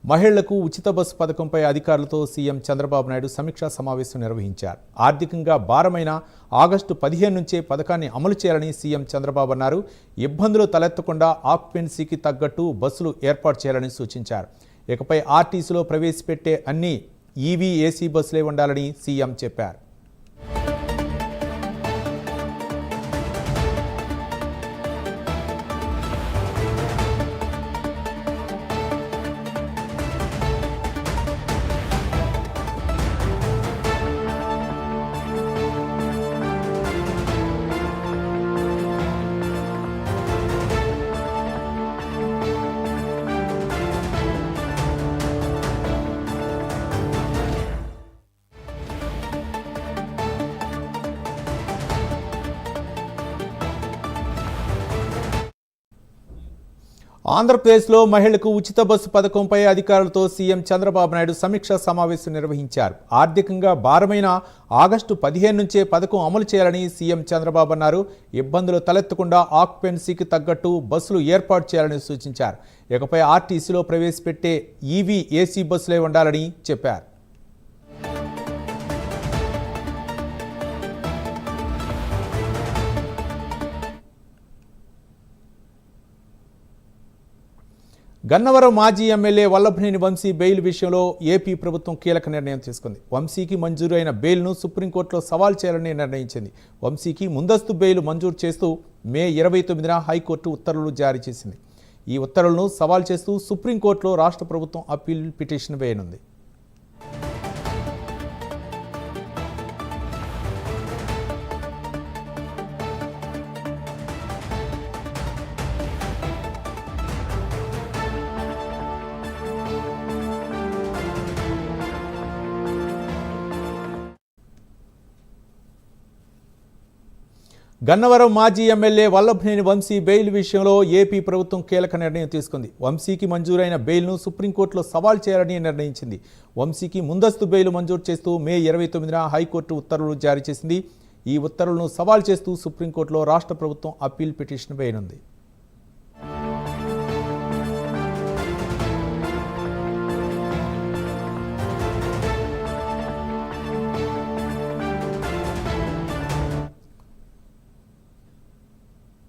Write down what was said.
మహిళలకు ఉచిత బస్సు పథకంపై అధికారులతో సీఎం చంద్రబాబు నాయుడు సమీక్షా సమావేశం నిర్వహించారు. ఆర్థికంగా భారమైన ఆగస్టు 15 నుంచే పథకాన్ని అమలు చేయాలని సీఎం చంద్రబాబు అన్నారు. ఇబ్బందులు తలెత్తకుండా ఆక్యుపెన్సీకి తగ్గట్టు బస్సులు ఏర్పాటు చేయాలని సూచించారు. ఇకపై ఆర్టీసీలో ప్రవేశపెట్టే అన్ని ఈవీ ఏసీ బస్సులే ఉండాలని సీఎం చెప్పారు. ఆంధ్రప్రదేశ్లో మహిళలకు ఉచిత బస్సు పథకంపై అధికారులతో సీఎం చంద్రబాబు నాయుడు సమీక్షా సమావేశం నిర్వహించారు. ఆర్థికంగా భారమైన ఆగస్టు 15 నుంచే పథకం అమలు చేయాలని సీఎం చంద్రబాబు అన్నారు. ఇబ్బందులు తలెత్తకుండా ఆక్యుపెన్సీకి తగ్గట్టు బస్సులు ఏర్పాటు చేయాలని సూచించారు. ఇకపై ఆర్టీసీలో ప్రవేశపెట్టే ఈవీ ఏసీ బస్సులే ఉండాలని చెప్పారు. గన్నవరం మాజీ ఎమ్మెల్యే వల్లభనేని వంశీ బెయిల్ విషయంలో ఏపీ ప్రభుత్వం కీలక నిర్ణయం తీసుకుంది. వంశీకి మంజూరు అయిన బెయిల్ను సుప్రీంకోర్టులో సవాల్ చేయాలని నిర్ణయించింది. వంశీకి ముందస్తు బెయిల్ మంజూరు చేస్తూ మే 29న హైకోర్టు ఉత్తర్వులు జారీ చేసింది. ఈ ఉత్తర్వులను సవాల్ చేస్తూ సుప్రీంకోర్టులో రాష్ట్ర ప్రభుత్వం అప్పీల్ పిటిషన్ వేయనుంది. గన్నవరం మాజీ ఎమ్మెల్యే వల్లభనేని వంశీ బెయిల్ విషయంలో ఏపీ ప్రభుత్వం కీలక నిర్ణయం తీసుకుంది. వంశీకి మంజూరైన బెయిల్ను సుప్రీంకోర్టులో సవాల్ చేయాలని నిర్ణయించింది. వంశీకి ముందస్తు బెయిల్ మంజూరు చేస్తూ మే 29న హైకోర్టు ఉత్తర్వులు జారీ చేసింది. ఈ ఉత్తర్వులను సవాల్ చేస్తూ సుప్రీంకోర్టులో రాష్ట్ర ప్రభుత్వం అప్పీల్ పిటిషన్ వేయనుంది.